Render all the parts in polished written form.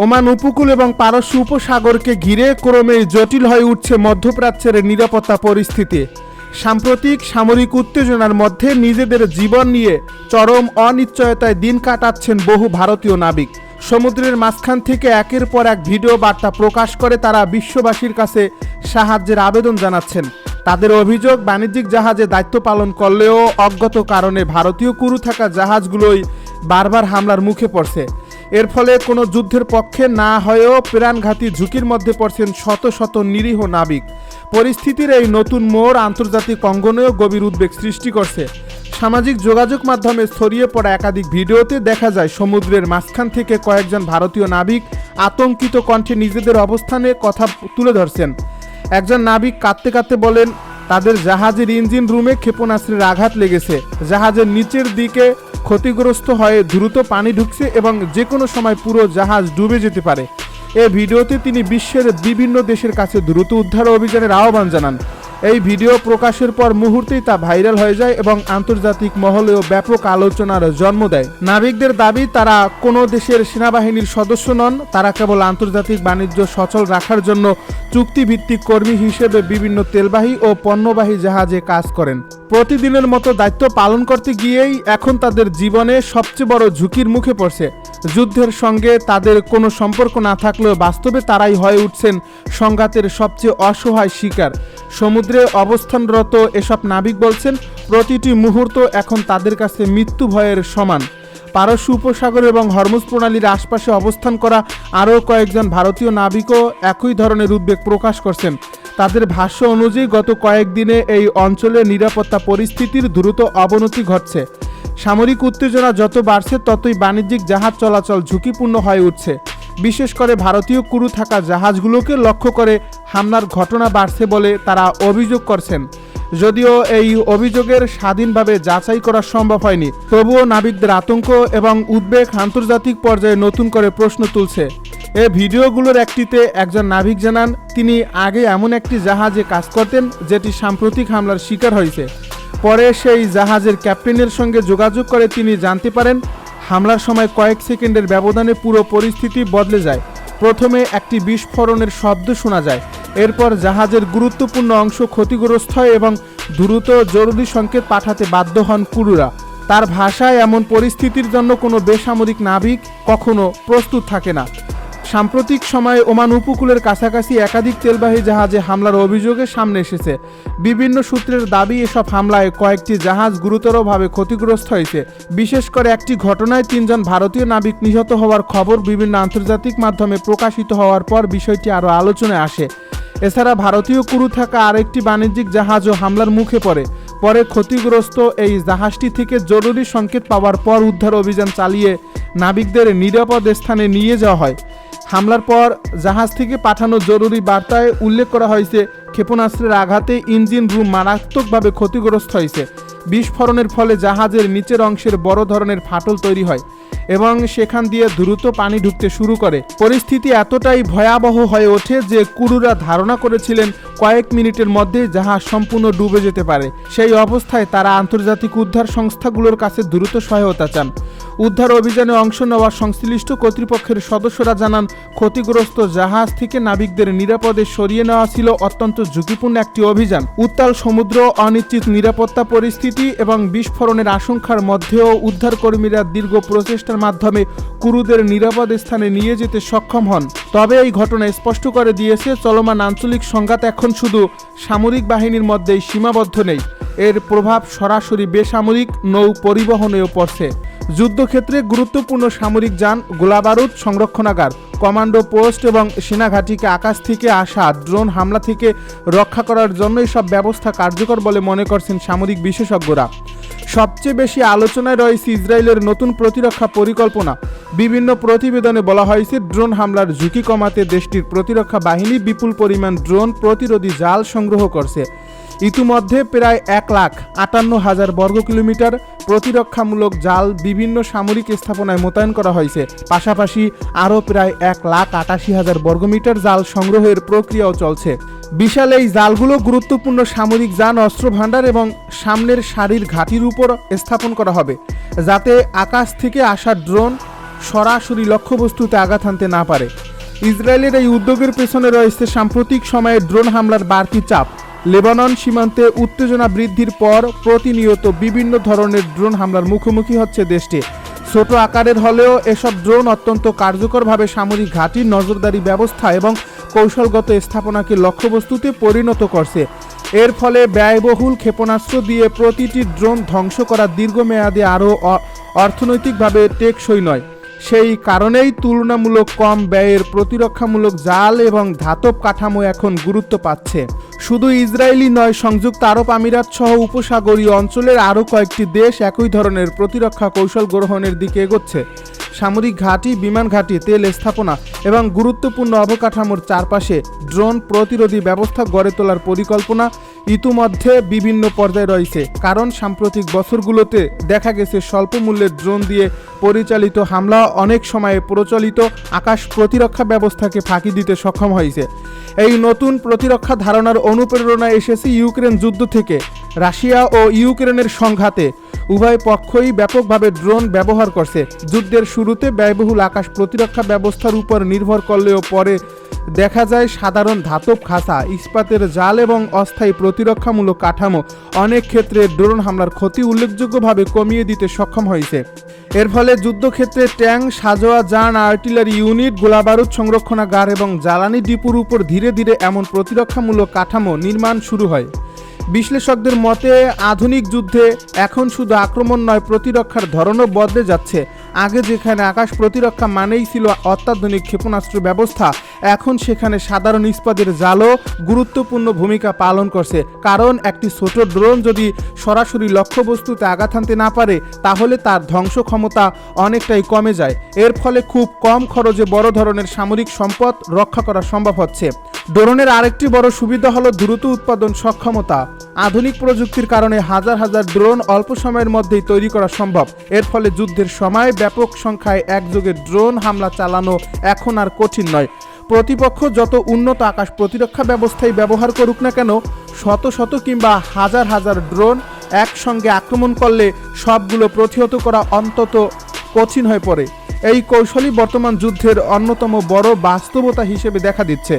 Oman উপকূল এবং পারস্য উপসাগরকে ঘিরে ক্রমেই জটিল হয়ে উঠছে মধ্যপ্রাচ্যের নিরাপত্তা পরিস্থিতি। সাম্প্রতিক সামরিক উত্তেজনার মধ্যে নিজেদের জীবন নিয়ে চরম অনিশ্চয়তায় দিন কাটাচ্ছেন বহু ভারতীয় নাবিক। সমুদ্রের মাঝখান থেকে একের পর এক ভিডিও বার্তা প্রকাশ করে তারা বিশ্ববাসীর কাছে সাহায্যের আবেদন জানাচ্ছেন। তাদের অভিযোগ, বাণিজ্যিক জাহাজে দায়িত্ব পালন করলেও অজ্ঞাত কারণে ভারতীয় ক্রু থাকা জাহাজগুলোই বারবার হামলার মুখে পড়ছে। এর ফলে কোনো যুদ্ধের পক্ষে না হয়েও প্রাণঘাতী ঝুঁকির মধ্যে পড়ছেন শত শত নিরীহ নাবিক। পরিস্থিতির এই নতুন মোড় আন্তর্জাতিক অঙ্গনেও গভীর উদ্বেগ সৃষ্টি করছে। সামাজিক যোগাযোগ মাধ্যমে ছড়িয়ে পড়া একাধিক ভিডিওতে দেখা যায় সমুদ্রের মাঝখান থেকে কয়েকজন ভারতীয় নাবিক আতঙ্কিত কণ্ঠে নিজেদের অবস্থানে কথা তুলে ধরছেন। একজন নাবিক কাঁদতে কাঁদতে বলেন, তাদের জাহাজের ইঞ্জিন রুমে ক্ষেপণাস্ত্রের আঘাত লেগেছে, জাহাজের নিচের দিকে ক্ষতিগ্রস্ত হয়ে দ্রুত পানি ঢুকছে এবং যে কোনো সময় পুরো জাহাজ ডুবে যেতে পারে। এই ভিডিওতে তিনি বিশ্বের বিভিন্ন দেশের কাছে দ্রুত উদ্ধার অভিযানের আহ্বান জানান। এই ভিডিও প্রকাশের পর মুহূর্তেই তা ভাইরাল হয়ে যায় এবং আন্তর্জাতিক মহলেও ব্যাপক আলোচনার জন্ম দেয়। নাবিকদের দাবি, তারা কোনো দেশের সেনাবাহিনীর সদস্য নন, তারা কেবল আন্তর্জাতিক বাণিজ্য সচল রাখার জন্য চুক্তিভিত্তিক কর্মী হিসেবে বিভিন্ন তেলবাহী ও পণ্যবাহী জাহাজে কাজ করেন। প্রতিদিনের মতো দায়িত্ব পালন করতে গিয়েই এখন তাদের জীবনে সবচেয়ে বড় ঝুঁকির মুখে পড়ছে। যুদ্ধের সঙ্গে তাদের কোনো সম্পর্ক না থাকলেও বাস্তবে তারাই হয়ে উঠছেন সংঘাতের সবচেয়ে অসহায় শিকার। সমুদ্রে অবস্থানরত এসব নাবিক বলছেন, প্রতিটি মুহূর্ত এখন তাদের কাছে মৃত্যু ভয়ের সমান। পারস্য উপসাগর এবং হরমুজ প্রণালীর আশপাশে অবস্থান করা আরও কয়েকজন ভারতীয় নাবিকও একই ধরনের উদ্বেগ প্রকাশ করছেন। তাদের ভাষ্য অনুযায়ী গত কয়েকদিনে এই অঞ্চলে নিরাপত্তা পরিস্থিতির দ্রুত অবনতি ঘটছে। সামরিক উত্তেজনা যত বাড়ছে ততই বাণিজ্যিক জাহাজ চলাচল ঝুঁকিপূর্ণ হয়ে উঠছে। বিশেষ করে ভারতীয় ক্রু থাকা জাহাজগুলোকে লক্ষ্য করে হামলার ঘটনা বাড়ছে বলে তারা অভিযোগ করছেন। যদিও এই অভিযোগের স্বাধীনভাবে যাচাই করা সম্ভব হয়নি, তবুও নাবিকদের আতঙ্ক এবং উদ্বেগ আন্তর্জাতিক পর্যায়ে নতুন করে প্রশ্ন তুলছে। এই ভিডিওগুলোর একটিতে একজন নাবিক জানান, তিনি আগে এমন একটি জাহাজে কাজ করতেন যেটি সাম্প্রতিক হামলার শিকার হয়েছে। পরে সেই জাহাজের ক্যাপ্টেনের সঙ্গে যোগাযোগ করে তিনি জানতে পারেন, হামলার সময় কয়েক সেকেন্ডের ব্যবধানে পুরো পরিস্থিতি বদলে যায়। প্রথমে একটি বিস্ফোরণের শব্দ শোনা যায়, এরপর জাহাজের গুরুত্বপূর্ণ অংশ ক্ষতিগ্রস্ত হয় এবং দ্রুত জরুরি সংকেত পাঠাতে বাধ্য হন ক্রুরা। তার ভাষায়, এমন পরিস্থিতির জন্য কোনো বেসামরিক নাবিক কখনো প্রস্তুত থাকে না। সাম্প্রতিক সময়ে ওমান উপকূলের কাছাকাছি একাধিক তেলবাহী জাহাজে হামলার অভিযোগে সামনে এসেছে। বিভিন্ন সূত্রের দাবি, এসব হামলায় কয়েকটি জাহাজ গুরুতরভাবে ক্ষতিগ্রস্ত হয়েছে। বিশেষ করে একটি ঘটনায় 3 জন ভারতীয় নাবিক নিহত হওয়ার খবর বিভিন্ন আন্তর্জাতিক মাধ্যমে প্রকাশিত হওয়ার পর বিষয়টি আরও আলোচনায় আসে। এছাড়া ভারতীয় ক্রু থাকা আরেকটি বাণিজ্যিক জাহাজও হামলার মুখে পরে ক্ষতিগ্রস্ত এই জাহাজটি থেকে জরুরি সংকেত পাওয়ার পর উদ্ধার অভিযান চালিয়ে নাবিকদের নিরাপদ স্থানে নিয়ে যাওয়া হয়। হামলার পর জাহাজ থেকে পাঠানো জরুরি বার্তায় উল্লেখ করা হয়েছে, ক্ষেপণাস্ত্রের আঘাতে ইঞ্জিন রুম মারাত্মকভাবে ক্ষতিগ্রস্ত হয়েছে। বিস্ফোরণের ফলে জাহাজের নিচের অংশের বড় ধরনের ফাটল তৈরি হয় এবং সেখান দিয়ে দ্রুত পানি ঢুকতে শুরু করে। পরিস্থিতি এতটাই ভয়াবহ হয়ে ওঠে যে ক্রুরা ধারণা করেছিলেন কয়েক মিনিটের মধ্যে জাহাজ সম্পূর্ণ ডুবে যেতে পারে। সেই অবস্থায় তারা আন্তর্জাতিক উদ্ধার সংস্থাগুলোর কাছে দ্রুত সহায়তা চান। উদ্ধার অভিযানে অংশ নেওয়া সংশ্লিষ্ট কর্তৃপক্ষের সদস্যরা জানান, ক্ষতিগ্রস্ত জাহাজ থেকে নাবিকদের নিরাপদে সরিয়ে নেওয়া ছিল অত্যন্ত ঝুঁকিপূর্ণ একটি অভিযান। উত্তাল সমুদ্র, অনিশ্চিত নিরাপত্তা পরিস্থিতি এবং বিস্ফোরণের আশঙ্কার মধ্যেও উদ্ধারকর্মীরা দীর্ঘ প্রচেষ্টার মাধ্যমে ক্রুদের নিরাপদ স্থানে নিয়ে যেতে সক্ষম হন। তবে এই ঘটনা স্পষ্ট করে দিয়েছে, চলমান আঞ্চলিক সংঘাত এখন শুধু সামরিক বাহিনীর মধ্যেই সীমাবদ্ধ নেই, এর প্রভাব সরাসরি বেসামরিক নৌ পরিবহনেও পড়ছে। যুদ্ধক্ষেত্রে গুরুত্বপূর্ণ সামরিক যান, গোলাবারুদ সংরক্ষণাগার, কমান্ডো পোস্ট এবং সেনাঘাঁটিকে আকাশ থেকে আসা ড্রোন হামলা থেকে রক্ষা করার জন্য এসব ব্যবস্থা কার্যকর বলে মনে করছেন সামরিক বিশেষজ্ঞরা। সবচেয়ে বেশি আলোচনায় রয়েছে ইসরায়েলের নতুন প্রতিরক্ষা পরিকল্পনা। বিভিন্ন প্রতিবেদনে বলা হয়েছে, ড্রোন হামলার ঝুঁকি কমাতে দেশটির প্রতিরক্ষা বাহিনী বিপুল পরিমাণ ড্রোন প্রতিরোধী জাল সংগ্রহ করছে। ইতিমধ্যে প্রায় 1,58,000 বর্গ কিলোমিটার প্রতিরক্ষামূলক জাল বিভিন্ন সামরিক স্থাপনায় মোতায়েন করা হয়েছে। পাশাপাশি আরও প্রায় 1,88,000 বর্গমিটার জাল সংগ্রহের প্রক্রিয়াও চলছে। বিশাল এই জালগুলো গুরুত্বপূর্ণ সামরিক যান, অস্ত্র ভাণ্ডার এবং সামনের সারির ঘাঁটির উপর স্থাপন করা হবে, যাতে আকাশ থেকে আসা ড্রোন সরাসরি লক্ষ্যবস্তুতে আঘাত হানতে না পারে। ইসরায়েলের এই উদ্যোগের পেছনে রয়েছে সাম্প্রতিক সময়ে ড্রোন হামলার বাড়তি চাপ। লেবানন সীমান্তে উত্তেজনা বৃদ্ধির পর প্রতিনিয়ত বিভিন্ন ধরনের ড্রোন হামলার মুখোমুখি হচ্ছে দেশটি। ছোট আকারের হলেও এসব ড্রোন অত্যন্ত কার্যকরভাবে সামরিক ঘাঁটি, নজরদারি ব্যবস্থা এবং কৌশলগত স্থাপনাকে লক্ষ্যবস্তুতে পরিণত করছে। এর ফলে ব্যয়বহুল ক্ষেপণাস্ত্র দিয়ে প্রতিটি ড্রোন ধ্বংস করা দীর্ঘমেয়াদে আরও অর্থনৈতিকভাবে টেকসই নয়। সেই কারণেই তুলনামূলক কম ব্যয়ের প্রতিরক্ষামূলক জাল এবং ধাতব কাঠামো এখন গুরুত্ব পাচ্ছে। শুধু ইসরায়েলই নয়, সংযুক্ত আরব আমিরাত সহ উপসাগরীয় অঞ্চলের আরও কয়েকটি দেশ একই ধরনের প্রতিরক্ষা কৌশল গ্রহণের দিকে এগোচ্ছে। সামরিক ঘাঁটি, বিমান ঘাঁটি, তেল স্থাপনা এবং গুরুত্বপূর্ণ অবকাঠামোর চারপাশে ড্রোন প্রতিরোধী ব্যবস্থা গড়ে তোলার পরিকল্পনা ইতিমধ্যে বিভিন্ন পর্যায়ে রয়েছে। কারণ সাম্প্রতিক বছরগুলোতে দেখা গেছে স্বল্প মূল্যের ড্রোন দিয়ে পরিচালিত হামলা অনেক সময়ে প্রচলিত আকাশ প্রতিরক্ষা ব্যবস্থাকে ফাঁকি দিতে সক্ষম হয়েছে। এই নতুন প্রতিরক্ষা ধারণার অনুপ্রেরণা এসেছে ইউক্রেন যুদ্ধ থেকে। রাশিয়া ও ইউক্রেনের সংঘাতে উভয় পক্ষই ব্যাপকভাবে ড্রোন ব্যবহার করছে। যুদ্ধের শুরুতে ব্যয়বহুল আকাশ প্রতিরক্ষা ব্যবস্থার উপর নির্ভর করলেও পরে দেখা যায় সাধারণ ধাতব খাঁচা, ইস্পাতের জাল এবং অস্থায়ী প্রতিরক্ষামূলক কাঠামো অনেক ক্ষেত্রে ড্রোন হামলার ক্ষতি উল্লেখযোগ্যভাবে কমিয়ে দিতে সক্ষম হয়েছে। এর ফলে যুদ্ধক্ষেত্রে ট্যাঙ্ক, সাঁজোয়া যান, আর্টিলারি ইউনিট, গোলাবারুদ সংরক্ষণাগার এবং জ্বালানি ডিপোর উপর ধীরে ধীরে এমন প্রতিরক্ষামূলক কাঠামো নির্মাণ শুরু হয়। বিশ্লেষকদের মতে আধুনিক যুদ্ধে এখন শুধু আক্রমণ নয়, প্রতিরক্ষার ধরনও বদলে যাচ্ছে। আগে যেখানে আকাশ প্রতিরক্ষা মানেই ছিল অত্যাধুনিক ক্ষেপণাস্ত্র ব্যবস্থা, এখন সেখানে সাধারণ ইস্পাতের জালও গুরুত্বপূর্ণ ভূমিকা পালন করছে। কারণ একটি ছোট ড্রোন যদি সরাসরি লক্ষ্যবস্তুতে আঘাত হানতে না পারে, তাহলে তার ধ্বংস ক্ষমতা অনেকটাই কমে যায়। এর ফলে খুব কম খরচে বড় ধরনের সামরিক সম্পদ রক্ষা করা সম্ভব হচ্ছে। ড্রোনের আরেকটি বড় সুবিধা হলো দ্রুত উৎপাদন সক্ষমতা। আধুনিক প্রযুক্তির কারণে হাজার হাজার ড্রোন অল্প সময়ের মধ্যেই তৈরি করা সম্ভব। এর ফলে যুদ্ধের সময় ব্যাপক সংখ্যায় একযোগে ড্রোন হামলা চালানো এখন আর কঠিন নয়। প্রতিপক্ষ যত উন্নত আকাশ প্রতিরক্ষা ব্যবস্থাই ব্যবহার করুক না কেন, শত শত কিংবা হাজার হাজার ড্রোন একসঙ্গে আক্রমণ করলে সবগুলো প্রতিহত করা অন্তত কঠিন হয়ে পড়ে। এই কৌশলই বর্তমান যুদ্ধের অন্যতম বড় বাস্তবতা হিসেবে দেখা দিচ্ছে।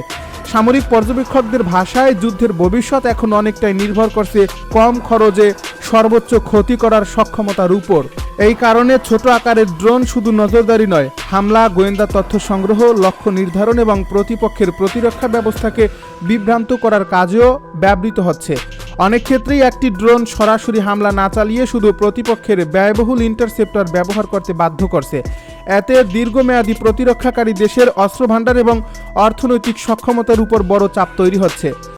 সামরিক পর্যবেক্ষকদের ভাষায় যুদ্ধের ভবিষ্যৎ এখন অনেকটাই নির্ভর করছে কম খরচে সর্বোচ্চ ক্ষতি করার সক্ষমতার উপর। এই কারণে ছোট আকারের ড্রোন শুধু নজরদারি নয়, হামলা, গোয়েন্দা তথ্য সংগ্রহ, লক্ষ্য নির্ধারণ এবং প্রতিপক্ষের প্রতিরক্ষা ব্যবস্থাকে বিভ্রান্ত করার কাজেও ব্যবহৃত হচ্ছে। অনেক ক্ষেত্রেই একটি ড্রোন সরাসরি হামলা না চালিয়ে শুধু প্রতিপক্ষের ব্যয়বহুল ইন্টারসেপ্টর ব্যবহার করতে বাধ্য করছে। এতে দীর্ঘমেয়াদী প্রতিরক্ষাকারী দেশের অস্ত্রভান্ডার এবং অর্থনৈতিক সক্ষমতার উপর বড় চাপ তৈরি হচ্ছে।